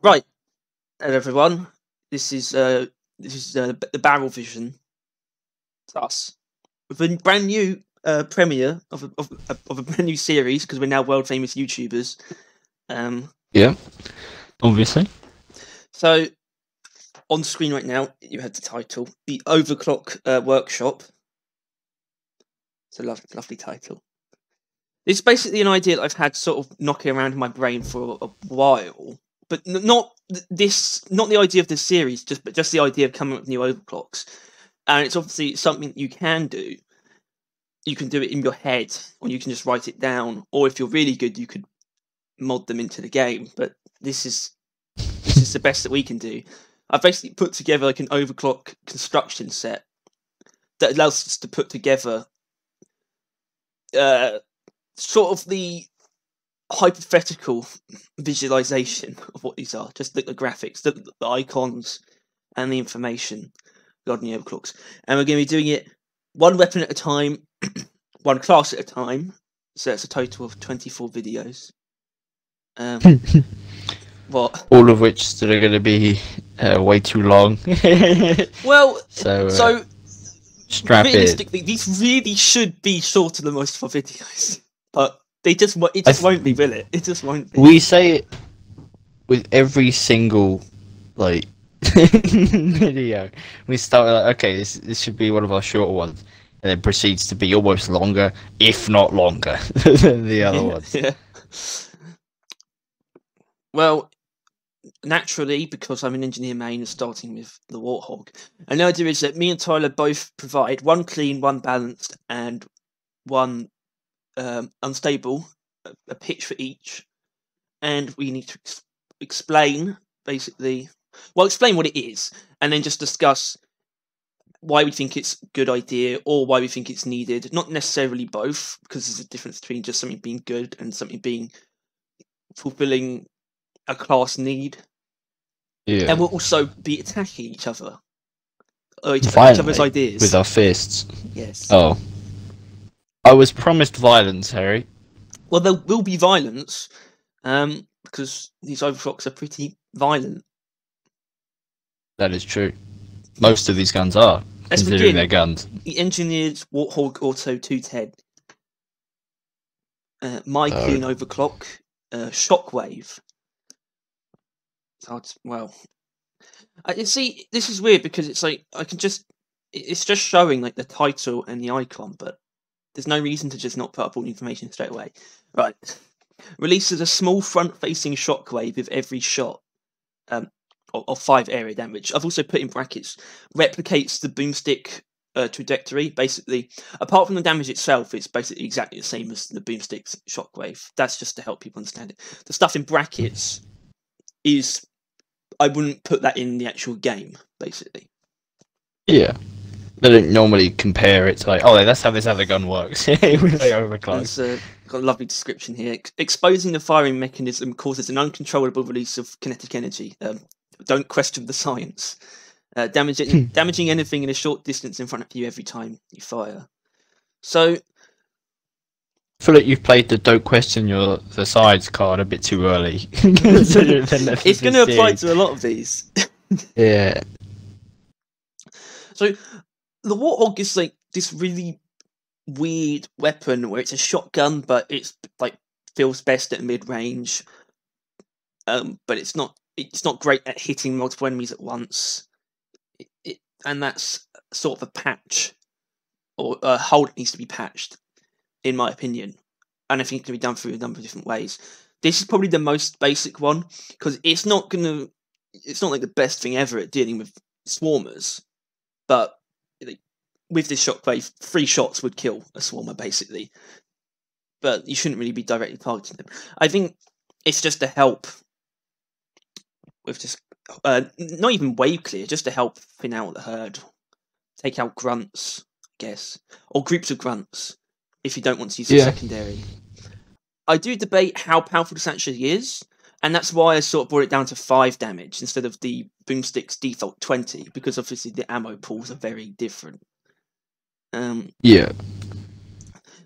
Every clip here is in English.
Right, hello everyone. This is the Barrel Vision. It's us with a brand new premiere of a brand new series because we're now world famous YouTubers. Yeah, obviously. So on screen right now, you have the title, the Overclock Workshop. It's a lovely title. It's basically an idea that I've had sort of knocking around in my brain for a while, but not the idea of this series, just the idea of coming up with new overclocks. And it's obviously something that you can do. You can do it in your head, or you can just write it down, or if you're really good, you could mod them into the game. But this is the best that we can do. I've basically put together like an overclock construction set that allows us to put together sort of the hypothetical visualization of what these are, just the graphics, the icons, and the information regarding the overclocks. And we're going to be doing it one weapon at a time, one class at a time. So it's a total of 24 videos. What? All of which still are going to be way too long. Well, so strap realistically, in. these really should be shorter than most of our videos, but it just won't be, will it? It just won't be. We say it with every single video. We start with okay, this should be one of our shorter ones, and then proceeds to be almost longer, if not longer, than the other ones. Yeah. Well, naturally, because I'm an engineer main, starting with the Warthog, and the idea is that me and Tyler both provide one clean, one balanced, and one unstable, a pitch for each, and we need to explain basically. Well, explain what it is, and then just discuss why we think it's a good idea or why we think it's needed. Not necessarily both, because there's a difference between just something being good and something being fulfilling a class need. Yeah. And we'll also be attacking each other. Each other's ideas. With our fists. Yes. Oh. I was promised violence, Harry. Well, there will be violence, because these overclocks are pretty violent. That is true. Most of these guns are, considering their guns. The engineered Warthog Auto 210. My clean overclock, Shockwave. You see, this is weird because it's like it's just showing like the title and the icon, but there's no reason to just not put up all the information straight away. Right. Releases a small front-facing shockwave with every shot of 5 area damage. I've also put in brackets, replicates the boomstick trajectory. Basically, apart from the damage itself, it's basically exactly the same as the boomstick's shockwave. That's just to help people understand it. The stuff in brackets is, I wouldn't put that in the actual game, basically. Yeah. They don't normally compare it to like, oh, that's how this other gun works. With the Overclock. It's got a lovely description here. Exposing the firing mechanism causes an uncontrollable release of kinetic energy. Don't question the science. Damaging anything in a short distance in front of you every time you fire. So, I feel like you've played the "Don't Question the Sides" card a bit too early. It's going to apply to a lot of these. Yeah. So, the Warthog is like this really weird weapon where it's a shotgun, but it's like feels best at mid range. But it's not great at hitting multiple enemies at once. And that's sort of a patch, or a hole that needs to be patched, in my opinion. And I think it can be done through a number of different ways. This is probably the most basic one, because it's not like the best thing ever at dealing with swarmers, but with this shockwave, 3 shots would kill a swarmer, basically. But you shouldn't really be directly targeting them. I think it's just to help with just, not even wave clear, just to help thin out the herd. Take out grunts, I guess. Or groups of grunts, if you don't want to use a secondary. I do debate how powerful this actually is, and that's why I sort of brought it down to 5 damage instead of the boomstick's default 20, because obviously the ammo pools are very different. Yeah.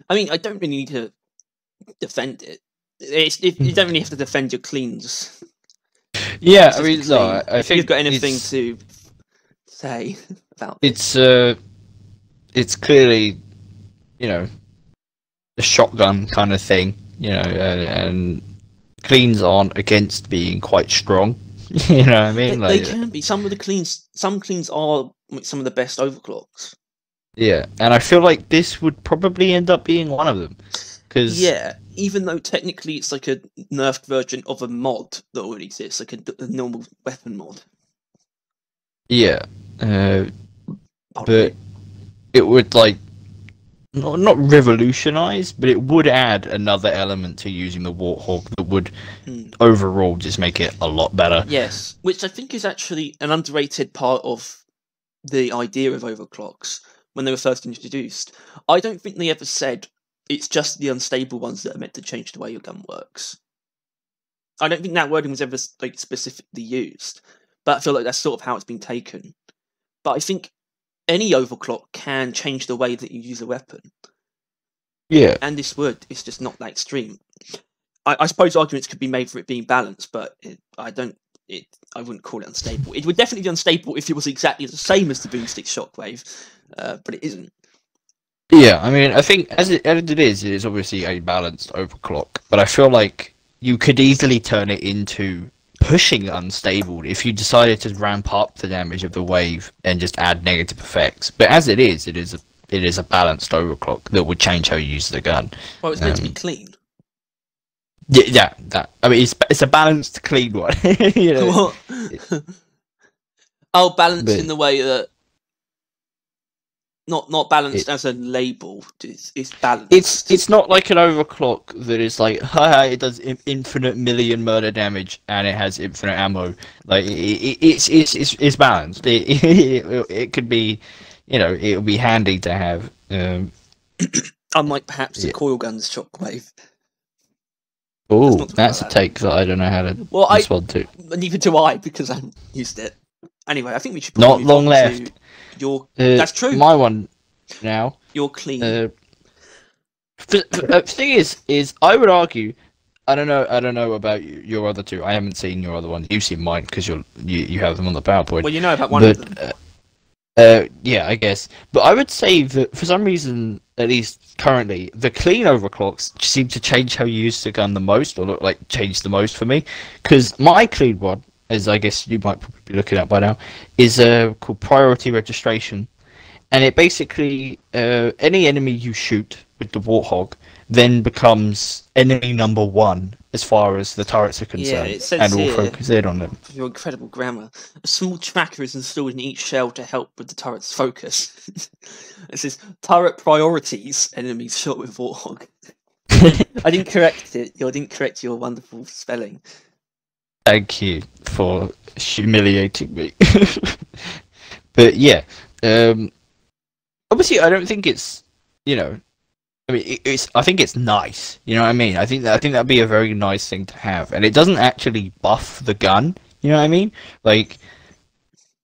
I mean, I don't really need to defend it. You don't really have to defend your cleans. Yeah, I mean, no, I if think you've got anything to say about this. it's clearly, you know, a shotgun kind of thing, you know, and cleans aren't against being quite strong. You know what I mean? They can be. Some cleans are some of the best overclocks. Yeah, and I feel like this would probably end up being one of them. Yeah, even though technically it's like a nerfed version of a mod that already exists, like a normal weapon mod. Yeah, but it would like not revolutionize, but it would add another element to using the Warthog that would overall just make it a lot better. Yes, which I think is actually an underrated part of the idea of overclocks when they were first introduced. I don't think they ever said it's just the unstable ones that are meant to change the way your gun works. I don't think that wording was ever like specifically used, but I feel like that's sort of how it's been taken. But I think any overclock can change the way that you use a weapon. Yeah, and this would. It's just not that extreme. I suppose arguments could be made for it being balanced, but I wouldn't call it unstable. It would definitely be unstable if it was exactly the same as the boomstick Shockwave, but it isn't. Yeah, I mean, I think as it is obviously a balanced overclock, but I feel like you could easily turn it into pushing unstable if you decided to ramp up the damage of the wave and just add negative effects. But as it is a balanced overclock that would change how you use the gun. Well, it's meant to be clean. Yeah, that. I mean, it's a balanced, clean one. You know? Balanced in the way that not balanced as a label. It's balanced. It's not like an overclock that is like, haha, it does infinite million murder damage and it has infinite ammo. Like it's balanced. It could be, you know, it would be handy to have. Unlike perhaps the coil gun's Shockwave. Oh, that's a take that I don't know how to respond to. Neither do I, because I haven't used it. Anyway, I think we should not long left. That's true. My one now. You're clean. The thing is, I would argue. I don't know about your other two. I haven't seen your other one. You've seen mine because you have them on the PowerPoint. Well, you know about one of them. Yeah, I guess. But I would say that for some reason, at least currently, the clean overclocks seem to change how you use the gun the most, or look like change the most for me. Because my clean one, as I guess you might probably be looking at by now, is called Priority Registration. And it basically, any enemy you shoot with the Warthog then becomes enemy number one as far as the turrets are concerned, it says and will focus in on them. Your incredible grammar. A small tracker is installed in each shell to help with the turret's focus. It says turret priorities, enemies shot with Warthog. I didn't correct it. I didn't correct your wonderful spelling. Thank you for humiliating me. But yeah, obviously I don't think it's, you know, I mean, I think it's nice. You know what I mean? I think that'd be a very nice thing to have, and it doesn't actually buff the gun. You know what I mean? Like,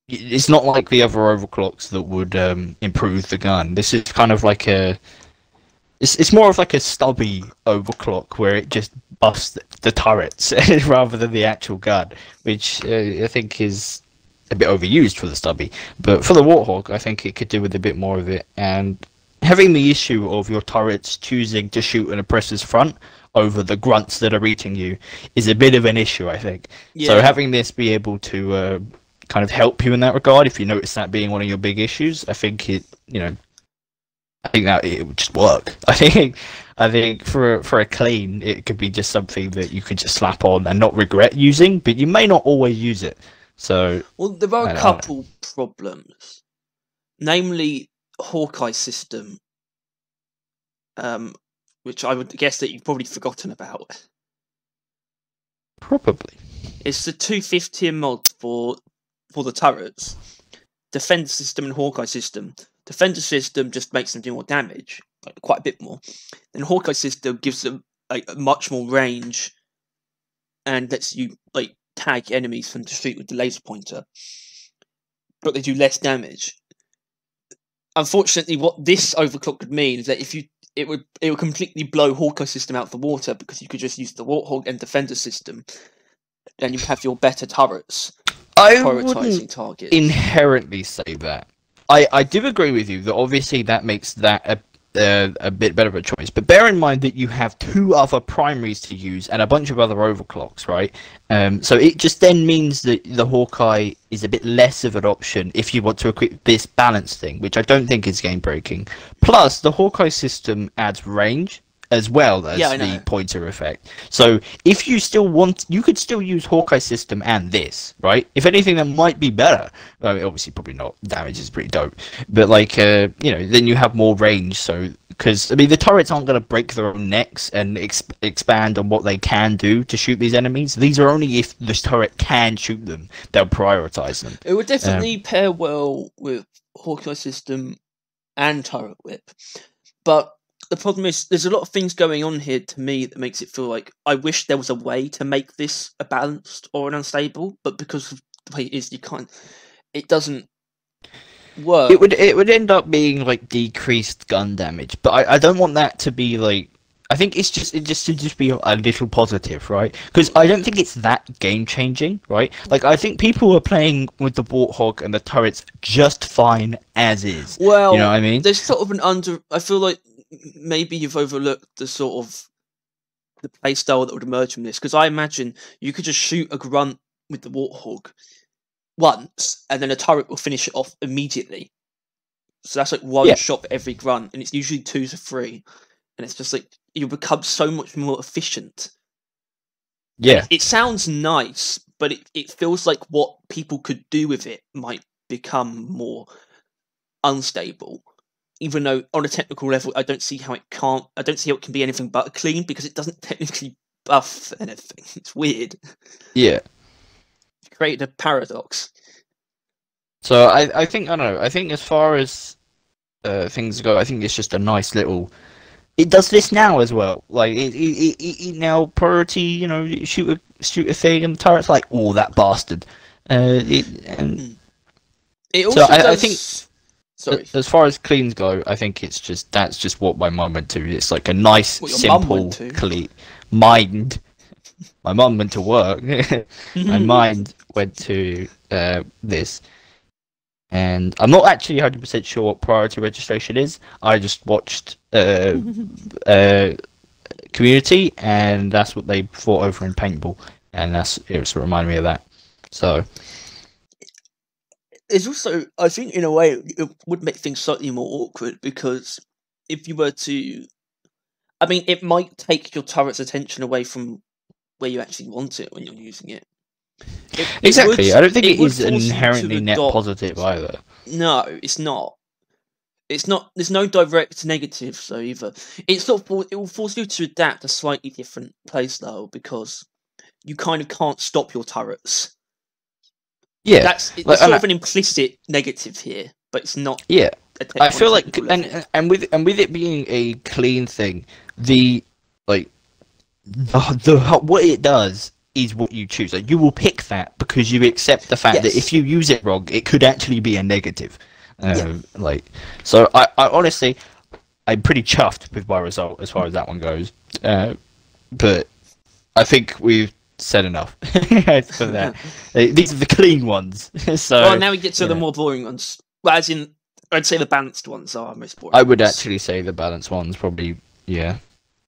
it's not like the other overclocks that would improve the gun. This is kind of like it's more of like a stubby overclock where it just buffs the turrets rather than the actual gun, which I think is a bit overused for the stubby. But for the Warthog, I think it could do with a bit more of it, and having the issue of your turrets choosing to shoot an oppressor's front over the grunts that are eating you is a bit of an issue, I think. Yeah. So having this be able to kind of help you in that regard, if you notice that being one of your big issues, I think I think that it would just work. I think for a clean, it could be just something that you could just slap on and not regret using, but you may not always use it. So, well, there are a couple problems, namely Hawkeye system, which I would guess that you've probably forgotten about. Probably. It's the 250 mod for the turrets. Defender system and Hawkeye system. Defender system just makes them do more damage, like quite a bit more. Then Hawkeye system gives them like much more range and lets you like tag enemies from the street with the laser pointer, but they do less damage. Unfortunately, what this overclock would mean is that it would completely blow Hawkeye system out of the water, because you could just use the Warthog and Defender system then you have your better turrets I prioritizing wouldn't targets. inherently say that. I do agree with you that obviously that makes that a bit better of a choice. But bear in mind that you have 2 other primaries to use and a bunch of other overclocks, right? So it just then means that the Hawkeye is a bit less of an option if you want to equip this balance thing, which I don't think is game breaking. Plus, the Hawkeye system adds range as well as the pointer effect. So if you still want, you could still use Hawkeye system and this, right? If anything, that might be better. I mean, obviously, probably not. Damage is pretty dope, but like, you know, then you have more range. So because I mean, the turrets aren't going to break their own necks and expand on what they can do to shoot these enemies. These are only if the turret can shoot them. They'll prioritize them. It would definitely pair well with Hawkeye system and turret whip, but the problem is, there's a lot of things going on here to me that makes it feel like I wish there was a way to make this a balanced or an unstable, but because of the way it is, you can't. It doesn't work. It would end up being like decreased gun damage, but I don't want that to be like. I think it should be a little positive, right? Because I don't think it's that game changing, right? Like I think people are playing with the Warthog and the turrets just fine as is. Well, you know what I mean? There's sort of an I feel like maybe you've overlooked the sort of the playstyle that would emerge from this, because I imagine you could just shoot a grunt with the Warthog once, and then a turret will finish it off immediately. So that's like one shot for every grunt, and it's usually 2 to 3, and it's just like you become so much more efficient. Yeah, it sounds nice, but it feels like what people could do with it might become more unstable. Even though on a technical level, I don't see how it can be anything but clean, because it doesn't technically buff anything. It's weird. Yeah. It created a paradox. So I think, I don't know, I think as far as things go, I think it's just a nice little. It does this now as well. Like it now priority, you know, shoot a thing, and the turret's like, oh, that bastard. It also so does. I think. Sorry. As far as cleans go, I think that's just what my mum went to. It's like a nice, simple, clean mind. My mum went to work. My mind went to this, and I'm not actually 100% sure what priority registration is. I just watched Community, and that's what they fought over in paintball, and it was reminded me of that. So. It's also, I think, in a way, it would make things slightly more awkward, because if you were to, I mean, it might take your turret's attention away from where you actually want it when you're using it. Exactly. I don't think it is inherently net positive either. No, it's not. It's not. There's no direct negatives either. It will force you to adapt a slightly different playstyle, because you kind of can't stop your turrets. Yeah, it's sort of an implicit negative here, but it's not. Yeah, I feel like, and with it being a clean thing, the what it does is what you choose. Like, you will pick that because you accept the fact that if you use it wrong, it could actually be a negative. Like, so I honestly, I'm pretty chuffed with my result as far as that one goes. But I think we've said enough for that. These are the clean ones. So well, now we get to the more boring ones. Well, as in, I'd say the balanced ones are most boring. I would actually say the balanced ones probably, yeah.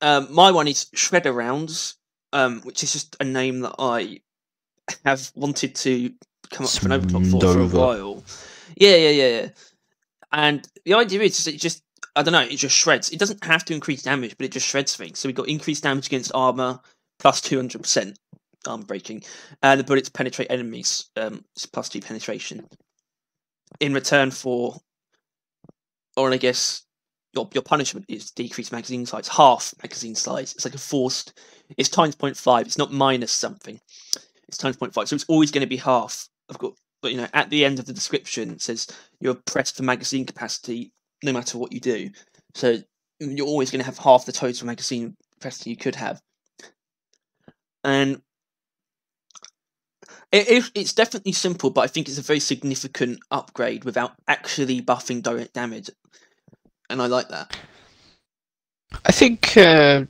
My one is Shredder Rounds, which is just a name that I have wanted to come up with an Overclock for a while. Yeah. And the idea is it just, I don't know, it just shreds. It doesn't have to increase damage, but it just shreds things. So we've got increased damage against armor, plus 200%. Armor breaking, and the bullets penetrate enemies. It's plus 2 penetration. In return for, or I guess your punishment is decreased magazine size, half magazine size. It's like a forced. It's times 0.5. It's not minus something. It's times 0.5. So it's always going to be half. I've got, but you know, at the end of the description it says you're pressed for magazine capacity, no matter what you do. So you're always going to have half the total magazine capacity you could have, and. It's definitely simple, but I think it's a very significant upgrade without actually buffing direct damage, and I like that. I think the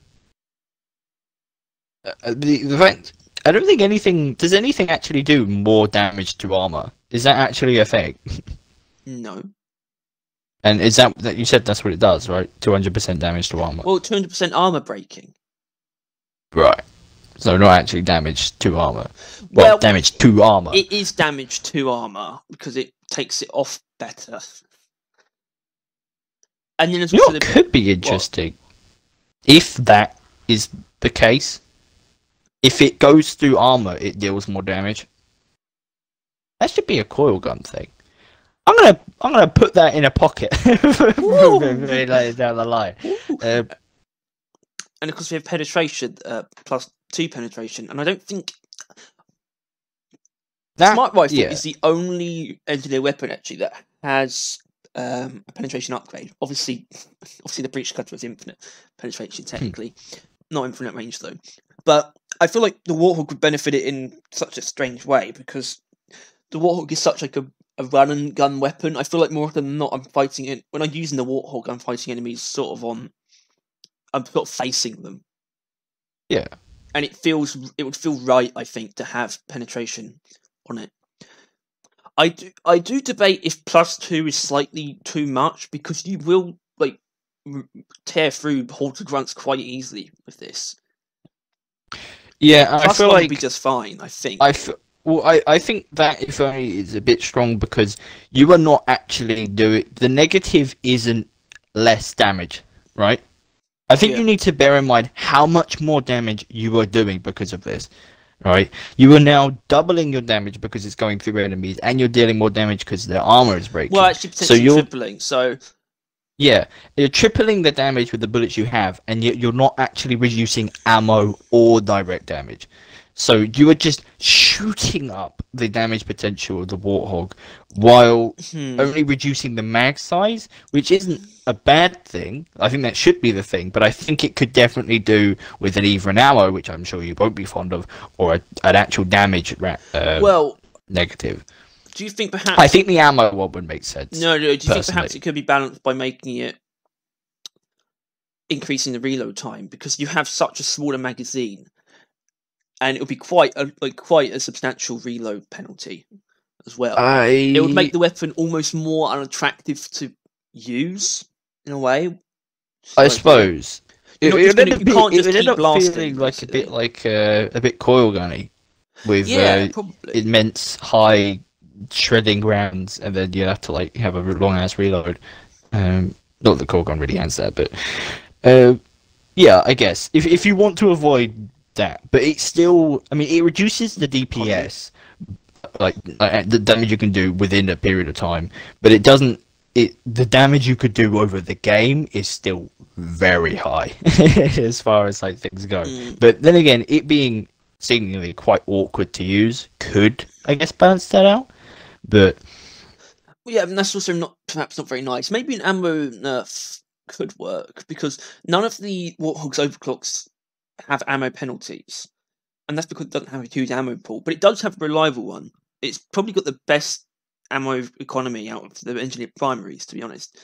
fact I don't think anything... Does anything actually do more damage to armor? Is that actually a thing? No. And is that you said that's what it does, right? 200% damage to armor. Well, 200% armor breaking. Right. So not actually damage to armor. Well, damage to armor. It is damage to armor because it takes it off better. And then there's also could be interesting if that is the case. If it goes through armor, it deals more damage. That should be a coil gun thing. I'm gonna put that in a pocket very later down the line. And of course we have penetration, +2 penetration, and I don't think Smart Rifle is the only engineer weapon actually that has a penetration upgrade. Obviously the breech cutter is infinite penetration technically, not infinite range though. But I feel like the Warthog would benefit it in such a strange way because the Warthog is such like a run and gun weapon. I feel like more often than not, I'm fighting it when I'm using the Warthog. I'm fighting enemies I'm sort of facing them. Yeah, and it would feel right, I think, to have penetration on it. I do debate if +2 is slightly too much because you will like tear through halter grunts quite easily with this. Yeah, I feel like would be just fine. I think. I think that if only is a bit strong because you are not actually doing the negative isn't less damage, right? I think you need to bear in mind how much more damage you are doing because of this, right? You are now doubling your damage because it's going through enemies, and you're dealing more damage because their armor is breaking. Well, actually, potentially tripling. So yeah, you're tripling the damage with the bullets you have, and yet you're not actually reducing ammo or direct damage. So you are just shooting up the damage potential of the Warthog while only reducing the mag size, which isn't a bad thing. I think that should be the thing, but I think it could definitely do with an either an ammo, which I'm sure you won't be fond of, or an actual damage negative. Do you think perhaps... I think the ammo one would make sense. No, do you think perhaps it could be balanced by making it... increasing the reload time? Because you have such a smaller magazine. And it would be quite a substantial reload penalty as well. It would make the weapon almost more unattractive to use in a way. I suppose it would end up blasting, feeling like a bit coil gunny with immense high shredding rounds, and then you have to like have a long ass reload. Not that coil gun really has that, but yeah, I guess if you want to avoid that, but it's still, I mean, it reduces the DPS, like the damage you can do within a period of time, but it doesn't. The damage you could do over the game is still very high as far as like things go. But then again, it being seemingly quite awkward to use could, I guess, balance that out. But yeah, and that's also perhaps not very nice. Maybe an ammo nerf could work because none of the Warthog's overclocks have ammo penalties, and that's because it doesn't have a huge ammo pool, but it does have a reliable one. It's probably got the best ammo economy out of the engineered primaries, to be honest.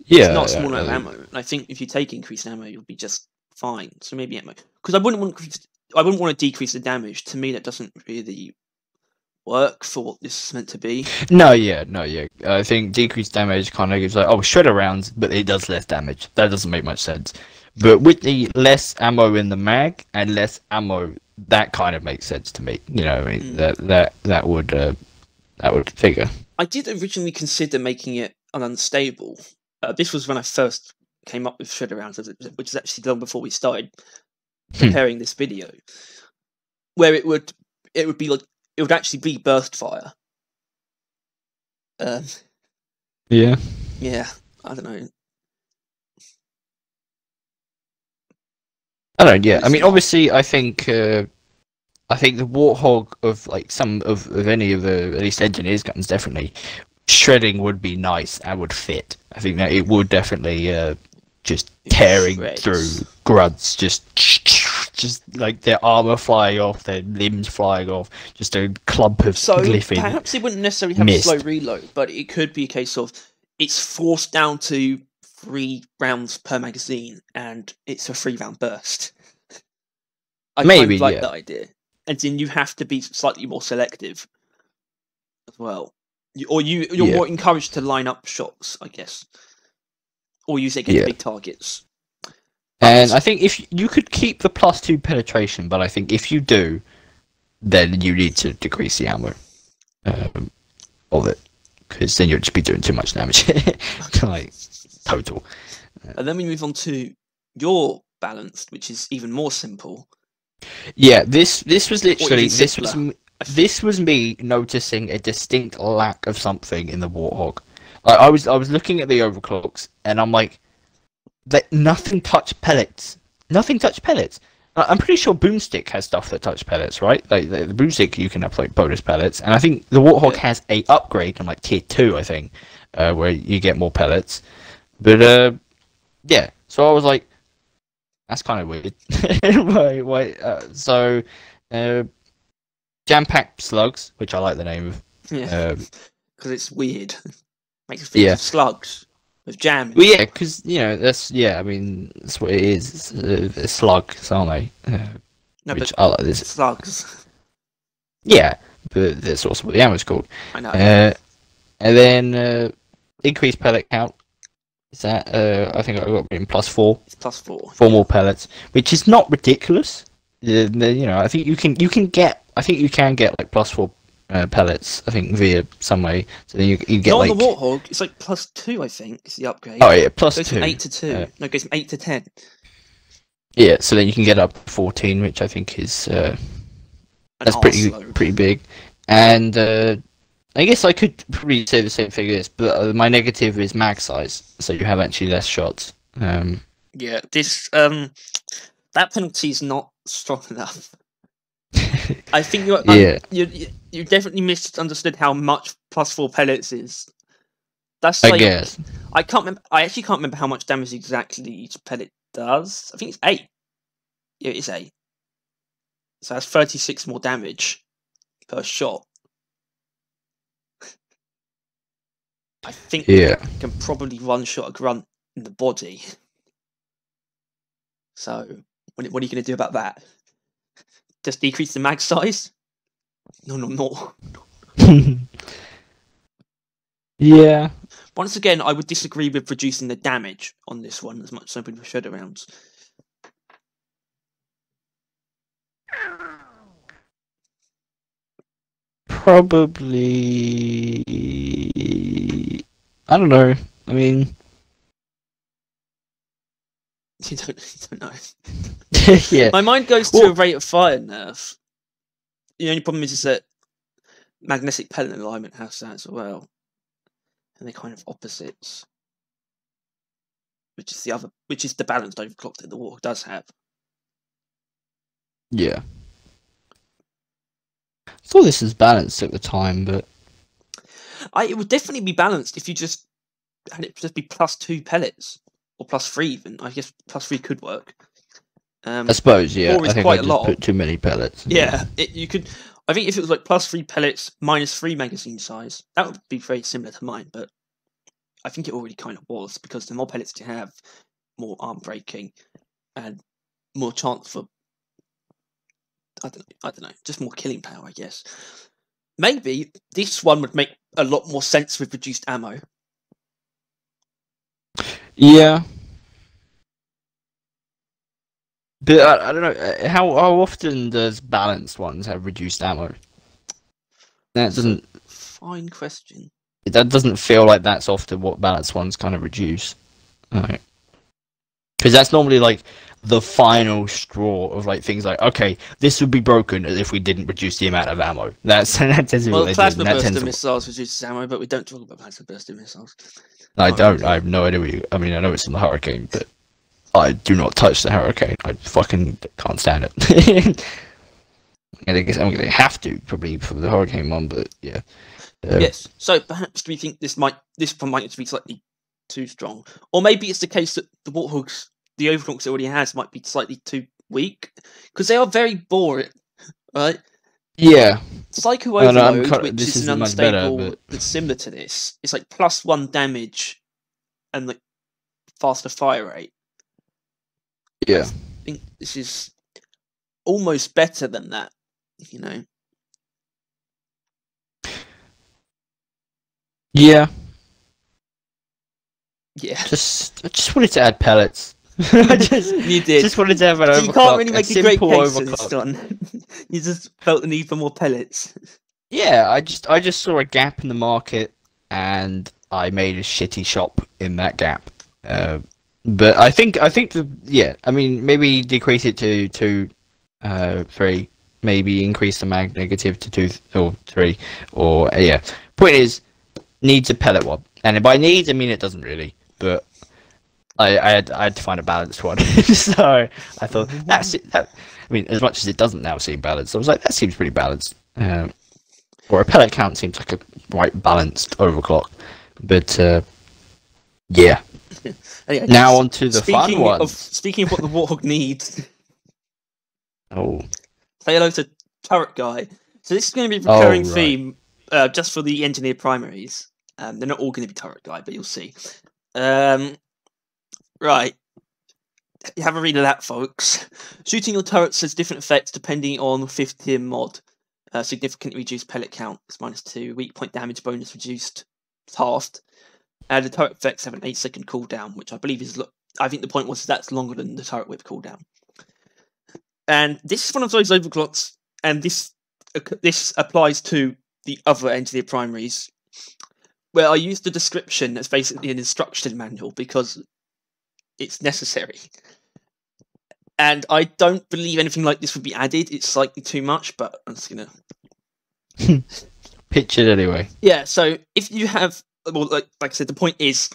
Yeah, it's not a small amount of ammo, and I think if you take increased ammo, you'll be just fine. So maybe ammo, because I wouldn't want to decrease the damage. To me, that doesn't really work for what this is meant to be. No. I think decreased damage kind of gives like shredder rounds, but it does less damage. That doesn't make much sense. But with the less ammo in the mag and less ammo, that kind of makes sense to me. You know, I mean that would figure. I did originally consider making it unstable. This was when I first came up with shredder rounds, which is actually long before we started preparing this video, where it would actually be burst fire. Yeah, I don't know. Yeah. I mean, obviously, I think the Warthog of like some of any of the at least engineers guns definitely shredding would be nice and would fit. I think that it would definitely just tearing through grunts, just like their armor flying off, their limbs flying off, just a clump of glyphing. Perhaps it wouldn't necessarily have a slow reload, but it could be a case of it's forced down to 3 rounds per magazine, and it's a 3-round burst. I Maybe kind of like that idea. and then you have to be slightly more selective as well. You're Yeah. more encouraged to line up shots, I guess, or use it against big targets. And I think if you could keep the +2 penetration, but I think if you do, then you need to decrease the ammo of it, because then you'll just be doing too much damage, like total. And then we move on to your balanced, which is even more simple. Yeah, this was literally this was me noticing a distinct lack of something in the Warthog. I was looking at the overclocks, and I'm like, that nothing touched pellets. Nothing touched pellets. I'm pretty sure Boomstick has stuff that touch pellets, right? Like the Boomstick, you can have like bonus pellets, and I think the Warthog has a upgrade on like tier 2, I think, where you get more pellets. But yeah, so I was like, that's kind of weird. So jam-packed slugs, which I like the name of. Yeah, because it's weird. Makes us think of slugs with jam. Well, yeah, because that's I mean that's what it is. It's slugs, aren't they? No, which but I like this. slugs. Yeah, but that's also what the ammo's called. I know. And then increased pellet count. Is that I think I got in +4. It's +4. 4 more pellets, which is not ridiculous. I think you can get. I think you can get like +4 pellets. I think via some way. So then you get not like. on the Warthog. It's like +2. I think it's the upgrade. Oh yeah, +2. It goes from 8 to 2. No, it goes from 8 to 10. Yeah, so then you can get up 14, which I think is that's pretty big. And I guess I could probably say the same thing as, but my negative is mag size, so you have actually less shots. Yeah, this that penalty is not strong enough. I think you definitely misunderstood how much +4 pellets is. That's like, I guess. I actually can't remember how much damage exactly each pellet does. I think it's 8. Yeah, it's 8. So that's 36 more damage per shot. I think you can probably one-shot a grunt in the body. So, what are you going to do about that? Just decrease the mag size? No. Yeah. Once again, I would disagree with reducing the damage on this one as much as some people should around. Probably. I don't know. I mean. You don't know. Yeah. My mind goes to a rate of fire nerf. The only problem is that magnetic pellet alignment has that as well. And they're kind of opposites. Which is the balanced overclock that the Warthog does have. Yeah. I thought this was balanced at the time, but it would definitely be balanced if you just had it just be +2 pellets. Or +3 even. I guess +3 could work. I suppose, yeah. I think quite I a just lot. put too many pellets. Yeah, you could. I think if it was like +3 pellets, -3 magazine size, that would be very similar to mine. But I think it already kind of was, because the more pellets you have, more arm breaking, and more chance for. I don't know, just more killing power, I guess. Maybe this one would make a lot more sense with reduced ammo. Yeah. But I don't know, how often does balanced ones have reduced ammo? That doesn't. Fine question. That doesn't feel like that's often what balanced ones kind of reduce. Right. Because that's normally like the final straw of like things like, okay, this would be broken if we didn't reduce the amount of ammo. That tends to be what they do. Plasma burster missiles reduces ammo, but we don't talk about plasma burster missiles. I don't. I have no idea. I mean, I know it's on the Hurricane, but I do not touch the Hurricane. I fucking can't stand it. And I guess I'm gonna have to probably for the Hurricane one, but yeah. Yes. So perhaps do we think this one might be slightly too strong, or maybe it's the case that the Warthogs, the Overclocks it already has, might be slightly too weak, because they are very boring, right? Yeah. Psycho Overload, which this is an unstable that's similar to this, it's like +1 damage and like faster fire rate. Yeah. I think this is almost better than that. you know. Yeah. Yeah. I just wanted to add pellets. I You did. just wanted to have an So overclock. you can't really make a great simple case for this overclock. one. You just felt the need for more pellets. Yeah, I just saw a gap in the market, and I made a shitty shop in that gap. But I think I mean, maybe decrease it to 3, maybe increase the mag negative to 2 or 3, or yeah. Point is, needs a pellet one, and by needs I mean it doesn't really, but I had to find a balanced one. So I thought that's it. I mean, as much as it doesn't now seem balanced, I was like, that seems pretty balanced. Or a pellet count seems like a right balanced overclock. But yeah. Anyway, Now on to the fun ones. Speaking of what the Warthog needs. Oh. Say hello to Turret Guy. So this is going to be a recurring right. theme just for the engineer primaries. They're not all going to be Turret Guy, but you'll see. Right. You have a read of that, folks. Shooting your turrets has different effects depending on 5th tier mod. Significantly reduced pellet count, -2. Weak point damage bonus reduced, halved. And the turret effects have an 8-second cooldown, which I believe is. I think the point was that's longer than the turret whip cooldown. And this is one of those overclocks, and this applies to the other engineer primaries, where I use the description as basically an instruction manual because it's necessary. And I don't believe anything like this would be added. It's slightly too much, but I'm just gonna pitch it anyway. Yeah. So if you have, well, like I said, the point is,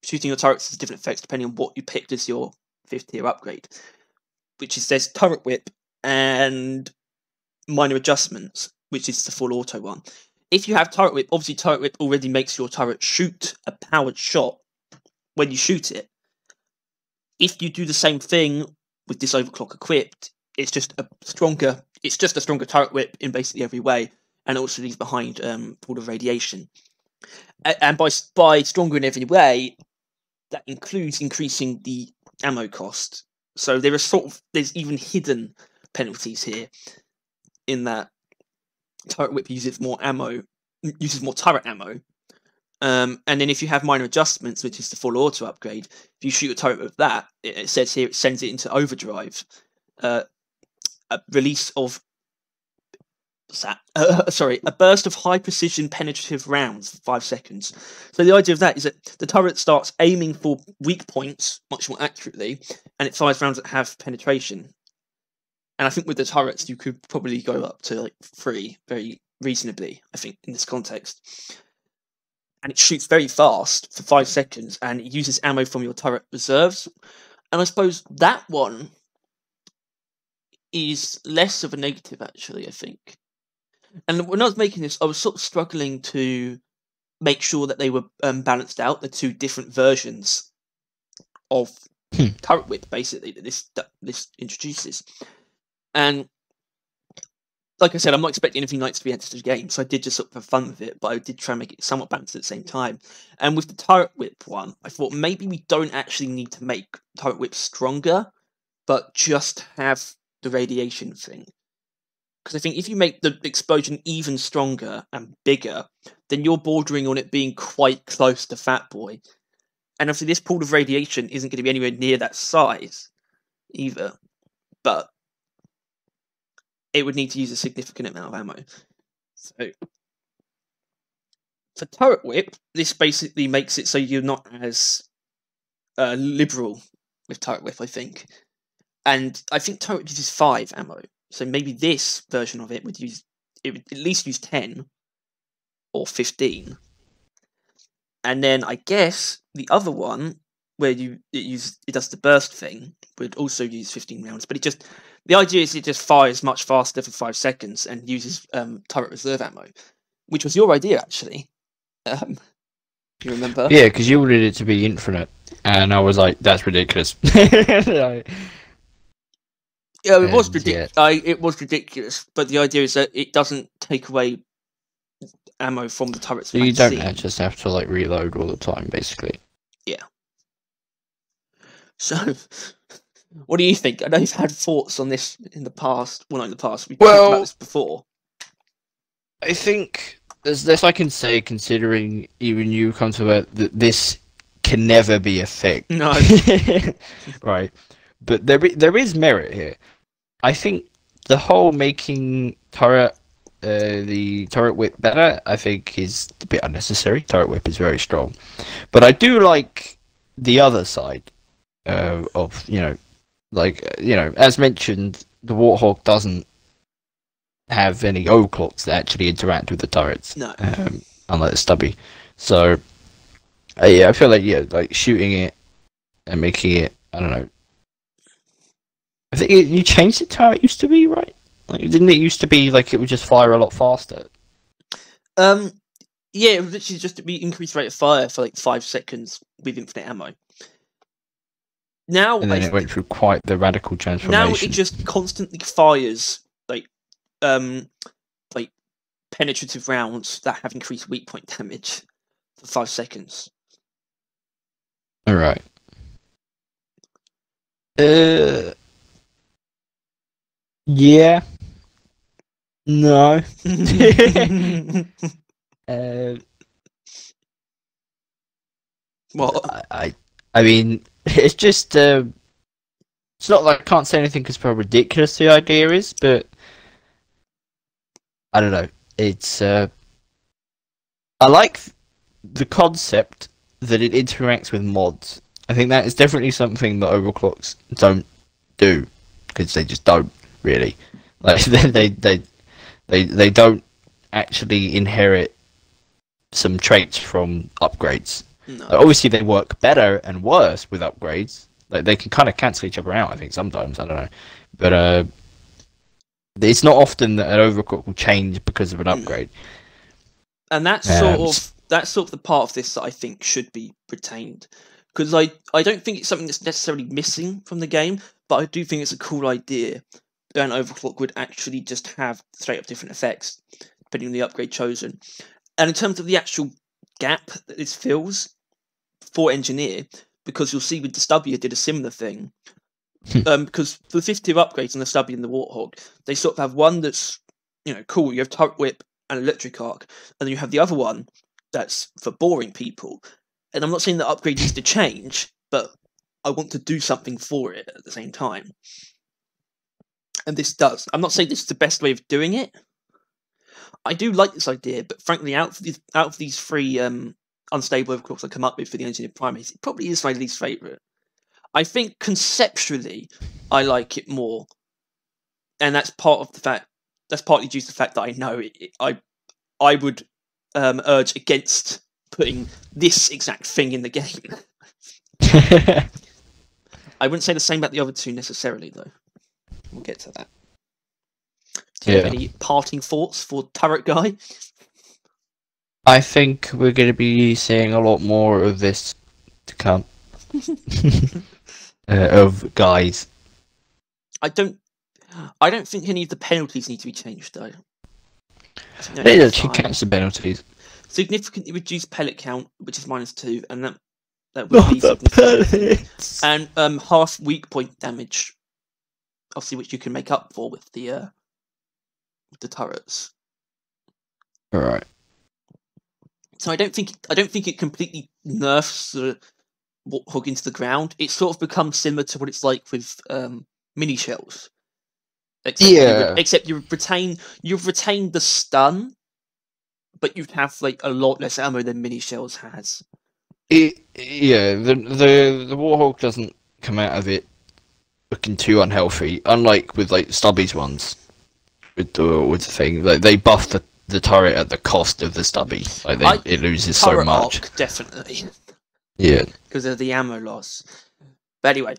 shooting your turrets has different effects depending on what you picked as your 5th tier upgrade, which is there's turret whip and minor adjustments, which is the full auto one. If you have turret whip, obviously turret whip already makes your turret shoot a powered shot when you shoot it. If you do the same thing with this overclock equipped, it's just a stronger turret whip in basically every way, and also leaves behind pool of radiation. And by stronger in every way, that includes increasing the ammo cost. So there's even hidden penalties here, in that turret whip uses more turret ammo. And then if you have minor adjustments, which is the full auto upgrade, if you shoot a turret with that, it says here it sends it into overdrive. A release of a burst of high precision penetrative rounds for 5 seconds. So the idea of that is that the turret starts aiming for weak points much more accurately, and it fires rounds that have penetration. And I think with the turrets, you could probably go up to like 3 very reasonably, I think, in this context. And it shoots very fast for 5 seconds, and it uses ammo from your turret reserves. And I suppose that one is less of a negative, actually, I think. And when I was making this, I was sort of struggling to make sure that they were balanced out, the 2 different versions of turret whip, basically, that this introduces. And like I said, I'm not expecting anything like to be added to the game, so I did just sort of have fun with it, but I did try and make it somewhat balanced at the same time. And with the turret whip one, I thought maybe we don't actually need to make turret whip stronger, but just have the radiation thing. Because I think if you make the explosion even stronger and bigger, then you're bordering on it being quite close to Fat Boy. And obviously this pool of radiation isn't going to be anywhere near that size either. But it would need to use a significant amount of ammo. So for turret whip, this basically makes it so you're not as liberal with turret whip, I think. And I think turret uses 5 ammo. So maybe this version of it would at least use 10 or 15. And then I guess the other one, where it does the burst thing, would also use 15 rounds. But the idea is it just fires much faster for 5 seconds and uses turret reserve ammo, which was your idea, actually. Do you remember? Yeah, because you wanted it to be infinite, and I was like, that's ridiculous. Yeah, it was ridiculous. It was ridiculous, but the idea is that it doesn't take away ammo from the turret's so you magazine. don't just have to like reload all the time, basically. Yeah. So What do you think? I know you've had thoughts on this in the past. Well, not in the past. We've talked about this before. I think there's less I can say, considering even you come to that this can never be a thing. No. Right. But there is merit here. I think the whole making the turret whip better, I think, is a bit unnecessary. Turret whip is very strong. But I do like the other side of, as mentioned, the Warthog doesn't have any Overclocks that actually interact with the turrets. No. Unlike the stubby. So, yeah, I feel like shooting it and making it, I don't know. I think you changed it to how it used to be, right? Like, didn't it used to be like it would just fire a lot faster? Yeah, it would literally just be increased rate of fire for like 5 seconds with infinite ammo. Now, and then it went through quite the radical transformation. Now it just constantly fires like penetrative rounds that have increased weak point damage for 5 seconds. All right. Yeah. No. What? I mean, it's just it's not like I can't say anything because how ridiculous the idea is, but I don't know. It's I like the concept that it interacts with mods. I think that is definitely something that Overclocks don't do, because they just don't really. Like they don't actually inherit some traits from upgrades. No. Obviously, they work better and worse with upgrades. Like they can kind of cancel each other out. I think sometimes, I don't know, but it's not often that an Overclock will change because of an upgrade. And that's sort of the part of this that I think should be retained, because I don't think it's something that's necessarily missing from the game, but I do think it's a cool idea that an Overclock would actually just have straight up different effects depending on the upgrade chosen. And in terms of the actual gap that this fills for Engineer, because you'll see with the Stubby it did a similar thing. Because for the 52 upgrades on the Stubby and the Warthog, they sort of have one that's, cool, you have Turret Whip and Electric Arc, and then you have the other one that's for boring people. And I'm not saying that upgrade needs to change, but I want to do something for it at the same time. And this does. I'm not saying this is the best way of doing it. I do like this idea, but frankly, out of these three unstable Overclocks I come up with for the Engineered Primates, it probably is my least favourite. I think conceptually, I like it more, and that's partly due to the fact that I know I would urge against putting this exact thing in the game. I wouldn't say the same about the other two necessarily, though. We'll get to that. Do you have any parting thoughts for Turret Guy? I think we're going to be seeing a lot more of this to come. Of guys. I don't think any of the penalties need to be changed, though. They actually count the penalties. Significantly reduced pellet count, which is -2, and that would be significant. And half weak point damage, obviously, which you can make up for with the turrets. All right. So I don't think it completely nerfs the Warthog into the ground. It sort of becomes similar to what it's like with mini shells. Except you've retained the stun, but you'd have like a lot less ammo than mini shells has. The Warthog doesn't come out of it looking too unhealthy, unlike with like Stubby's ones. With the thing, like they buff the turret at the cost of the Stubby. Like it loses so much. Arc, definitely. Yeah. Because of the ammo loss. But anyway,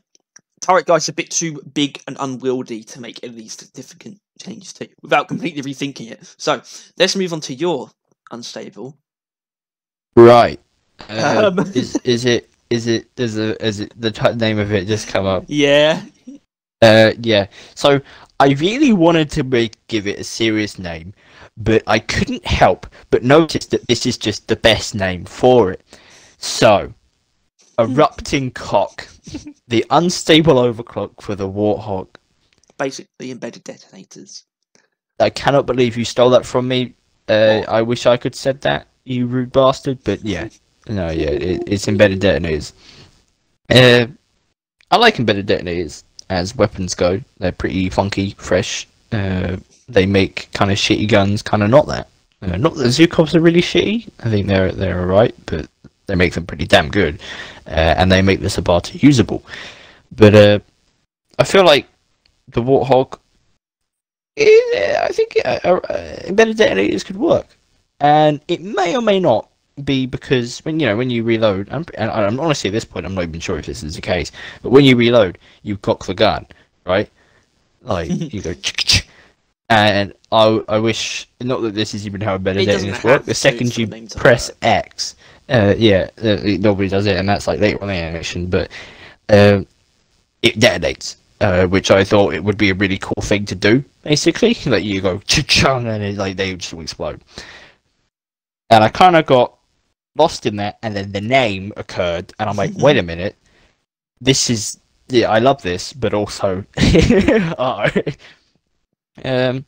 Turret Guy's a bit too big and unwieldy to make any significant changes to, without completely rethinking it. So let's move on to your unstable. Right. Is it the name of it just come up? Yeah. Yeah. So I really wanted to give it a serious name, but I couldn't help but notice that this is just the best name for it. So Erupting cock. The unstable overclock for the Warthog. Basically, embedded detonators. I cannot believe you stole that from me. I wish I could said that, you rude bastard. But yeah, no, yeah, it's embedded detonators. I like embedded detonators as weapons go. They're pretty funky, fresh. They make kind of shitty guns, kind of not that. Not that Zukobs are really shitty. I think they're alright, but they make them pretty damn good, and they make the Sabata usable. But I feel like the Warthog, I think embedded detonators could work, and it may or may not be because when you reload, and I'm honestly at this point I'm not even sure if this is the case, but when you reload, you cock the gun, right? Like you go. And I wish, not that this is even how embedded detonators work. The second you press X, nobody does it, and that's like later on in the animation. But it detonates, which I thought it would be a really cool thing to do. Basically, like you go cha-chung, and they just explode. And I kind of got lost in that, and then the name occurred, and I'm like, wait a minute, this is I love this, but also, and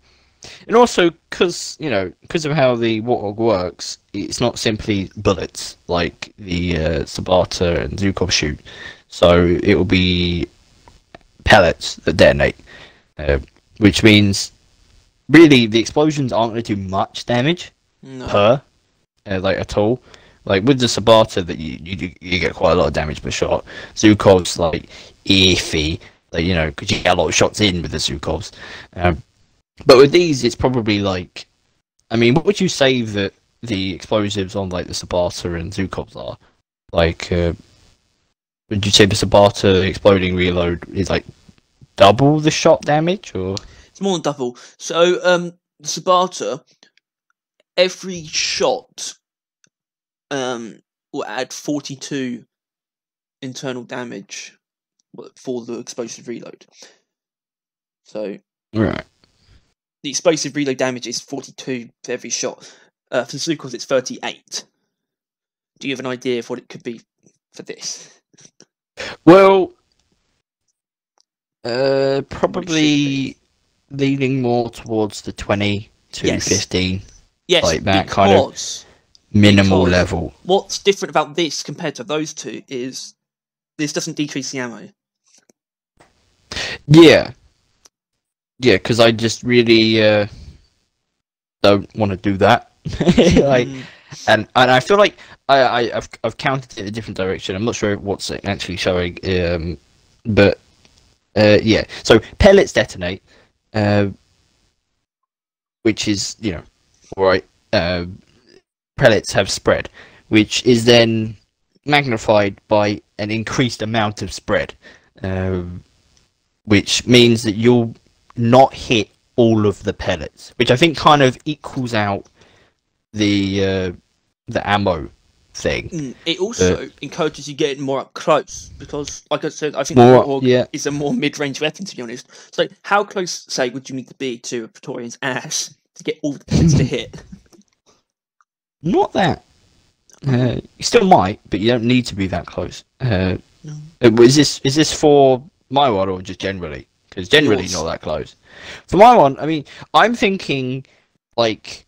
also because of how the Warthog works, it's not simply bullets like the Sabata and Zukov shoot. So it will be pellets that detonate, which means really the explosions aren't going to do much damage per at all. Like with the Sabata, that you get quite a lot of damage per shot. Zukov's like iffy, like because you get a lot of shots in with the Zukovs. But with these, it's probably like, I mean, what would you say that the explosives on like the Sabata and Zukovs are? Like, would you say the Sabata exploding reload is like double the shot damage, or? It's more than double. So, the Sabata, every shot, will add 42 internal damage for the explosive reload. So, right. The explosive reload damage is 42 for every shot. For the Zukovs, it's 38. Do you have an idea of what it could be for this? Well, probably leaning more towards the 20 to 15. Yes, like that kind of minimal level. What's different about this compared to those two is this doesn't decrease the ammo. Yeah. Yeah, because I just really don't want to do that. Like, and I feel like I've counted it a different direction. I'm not sure what's actually showing, but yeah. So pellets detonate, which is alright. Pellets have spread, which is then magnified by an increased amount of spread, which means that you'll not hit all of the pellets, which I think kind of equals out the ammo thing. It also encourages you getting more up close because, like I said, I think the Warthog is a more mid-range weapon, to be honest. So, how close, say, would you need to be to a Praetorian's ass to get all the pellets to hit? Not that. You still might, but you don't need to be that close. No. Is this for my one or just generally? Because generally not that close. For my one, I mean, I'm thinking like,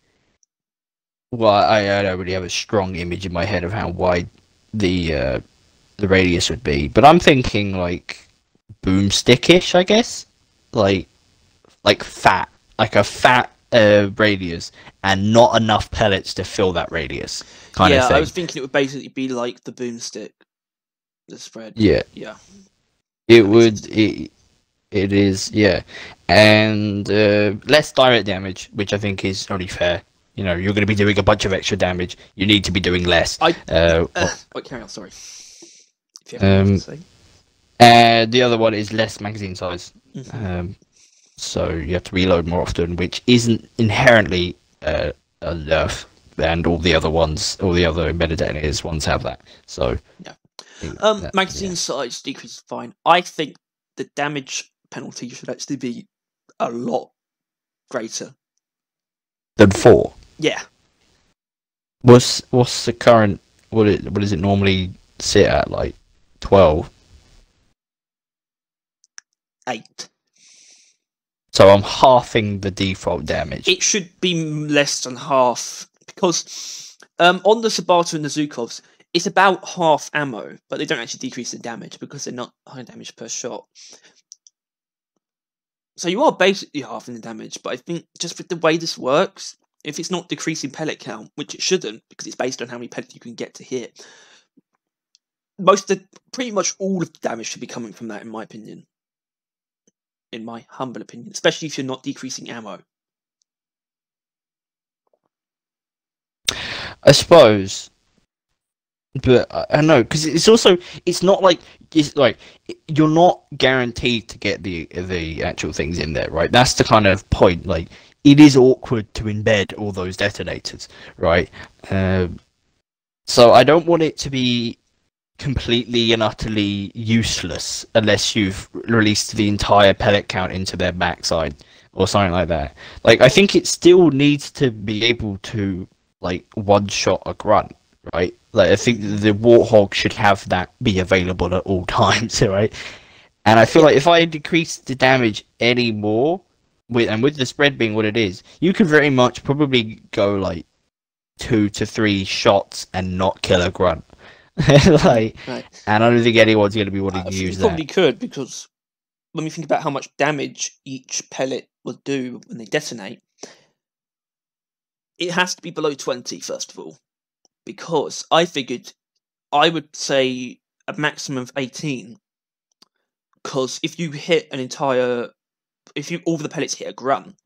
well, I don't really have a strong image in my head of how wide the radius would be, but I'm thinking like boomstickish, I guess, like fat, like a fat radius, and not enough pellets to fill that radius. Kind of thing. I was thinking it would basically be like the boomstick, the spread. Yeah. It would. It is, yeah, and less direct damage, which I think is only fair. You're going to be doing a bunch of extra damage. You need to be doing less. Wait, carry on. Sorry. If you have anything to say. The other one is less magazine size, so you have to reload more often, which isn't inherently a nerf. And all the other embedded detonators ones have that. So yeah. Magazine size decreases fine. I think the damage penalty should actually be a lot greater than 4. Yeah. What's the current? What does it normally sit at? Like 12. 8. So I'm halving the default damage. It should be less than half, because on the Sabata and the Zukovs, it's about half ammo, but they don't actually decrease the damage because they're not high damage per shot. So you are basically halving the damage, but I think just with the way this works, if it's not decreasing pellet count, which it shouldn't, because it's based on how many pellets you can get to hit, pretty much all of the damage should be coming from that, in my opinion. In my humble opinion, especially if you're not decreasing ammo. I suppose, but I don't know, because it's not like you're not guaranteed to get the actual things in there, right? That's the kind of point. Like, it is awkward to embed all those detonators, right? So I don't want it to be completely and utterly useless unless you've released the entire pellet count into their backside or something like that. Like, I think it still needs to be able to, like, one-shot a grunt, right? Like, I think the Warthog should have that be available at all times, right? And I feel like if I decrease the damage any more, with the spread being what it is, you could very much probably go, like, 2 to 3 shots and not kill a grunt. Right. And I don't think anyone's going to be wanting to use that. You probably could, because when we think about how much damage each pellet will do when they detonate, it has to be below 20, first of all. Because I figured I would say a maximum of 18. Because if you hit all the pellets hit a grunt,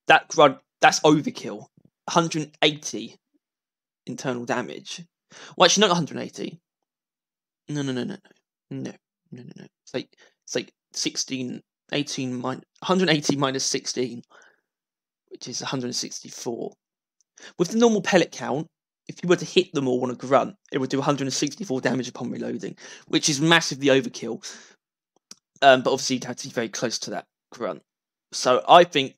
that's overkill. 180 internal damage. Well, actually, not 180. No. It's like 16, 18, 180 minus 16, which is 164. With the normal pellet count, if you were to hit them all on a grunt, it would do 164 damage upon reloading, which is massively overkill. But obviously, you'd have to be very close to that grunt. So I think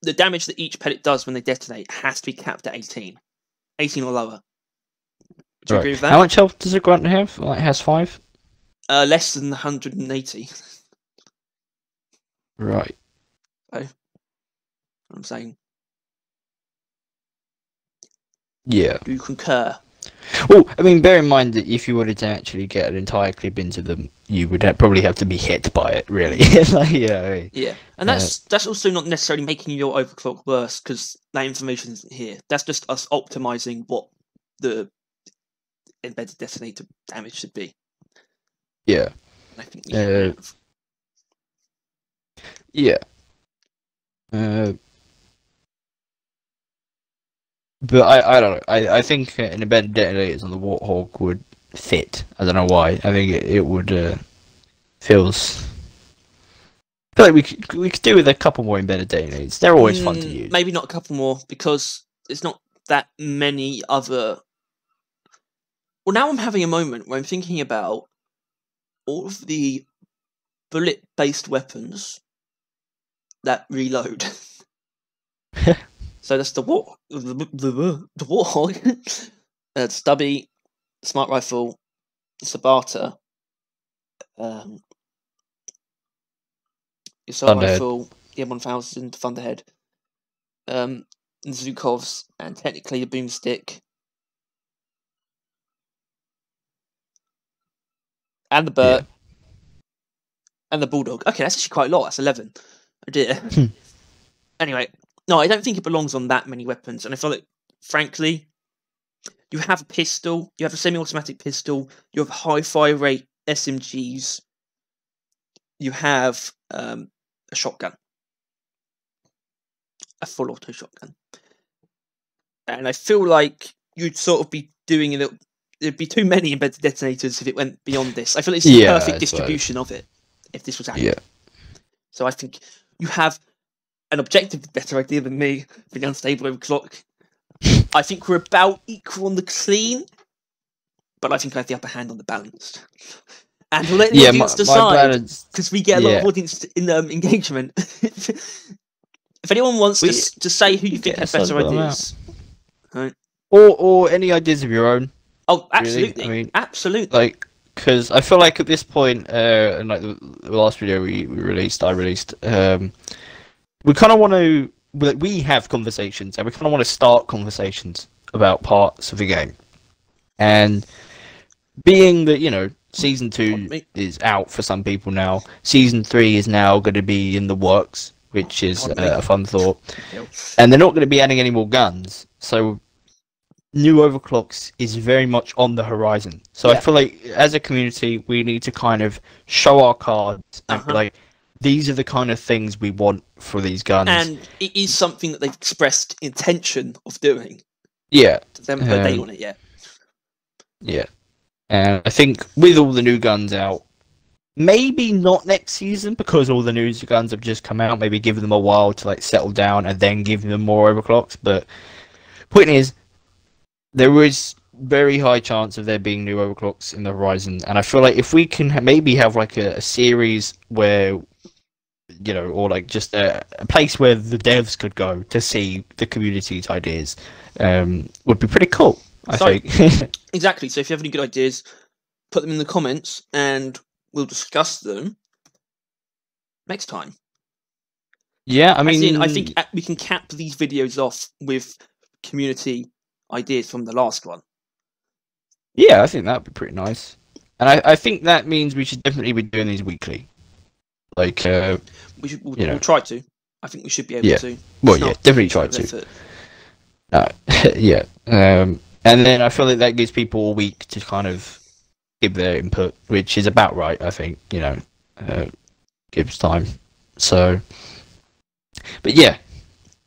the damage that each pellet does when they detonate has to be capped at 18. 18 or lower. Do you agree with that? How much health does a grunt have? Like, it has 5? Less than 180. Right. So, I'm saying. Yeah. Do you concur? Well, I mean, bear in mind that if you wanted to actually get an entire clip into them, you would probably have to be hit by it, really. Like, yeah. And that's also not necessarily making your overclock worse, because that information isn't here. That's just us optimizing what the embedded detonator damage should be. Yeah. I think yeah. But I don't know. I think an embedded detonators on the Warthog would fit. I don't know why. I think it would feels. I feel like we could do with a couple more embedded detonators. They're always fun to use. Maybe not a couple more, because there's not that many other. Well, now I'm having a moment where I'm thinking about all of the bullet-based weapons that reload. So that's the Warthog, Stubby, Smart Rifle, Sabata, Assault Rifle, the M1000, Thunderhead, Zukovs, and technically a Boomstick. And the Burt. Yeah. And the Bulldog. Okay, that's actually quite a lot. That's 11. Oh dear. Anyway, no, I don't think it belongs on that many weapons. And I feel like, frankly, you have a pistol, you have a semi-automatic pistol, you have high fire rate SMGs, you have a shotgun. A full auto shotgun. And I feel like you'd sort of be doing a little... There'd be too many embedded detonators if it went beyond this. I feel like it's the perfect distribution of it, if this was accurate. Yeah. So I think you have an objectively better idea than me for the unstable overclock. I think we're about equal on the clean, but I think I have the upper hand on the balanced. And we'll let the audience decide, because we get a lot of audience in engagement. If anyone wants to say who you think has better ideas. Right. Or any ideas of your own. Oh, absolutely. Really? I mean, absolutely. Like, because I feel like at this point, and like the last video we released, I released, we kind of want to. We have conversations, and we kind of want to start conversations about parts of the game. And being that, you know, Season 2 is out for some people now, Season 3 is now going to be in the works, which is a fun thought. And they're not going to be adding any more guns, so new Overclocks is very much on the horizon. So I feel like, as a community, we need to kind of show our cards and be like, these are the kind of things we want for these guns. And it is something that they've expressed intention of doing. Yeah. They haven't put a date on it yet. Yeah. And I think with all the new guns out, maybe not next season, because all the new guns have just come out, maybe give them a while to like settle down and then give them more Overclocks. But point is, there is very high chance of there being new Overclocks in the horizon. And I feel like if we can maybe have like a series where, you know, or like just a place where the devs could go to see the community's ideas, would be pretty cool, I think. Exactly. So if you have any good ideas, put them in the comments and we'll discuss them next time. Yeah, I mean, I think we can cap these videos off with community ideas from the last one. Yeah, I think that'd be pretty nice. And I think that means we should definitely be doing these weekly. Like, we'll try to. I think we should be able to. Well, yeah, definitely try to. Yeah. And then I feel like that gives people a week to kind of give their input, which is about right, I think, you know, gives time. So, but yeah,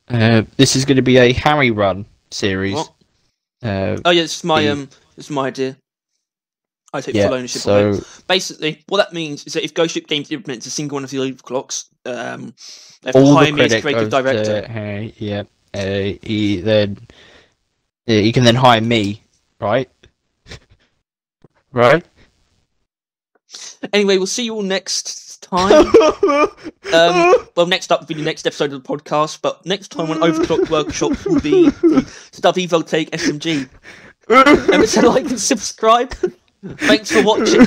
this is going to be a Harry run series. What? It's my idea. I take full ownership of it. Basically, what that means is that if Ghost Ship Games implements a single one of the Overclocks, they have to hire me as creative director. He can then hire me, right? Right? Anyway, we'll see you all next time. Well, next up will be the next episode of the podcast, but next time on Overclock Workshop will be the Stubby Voltaic SMG. Remember to like and subscribe. Thanks for watching.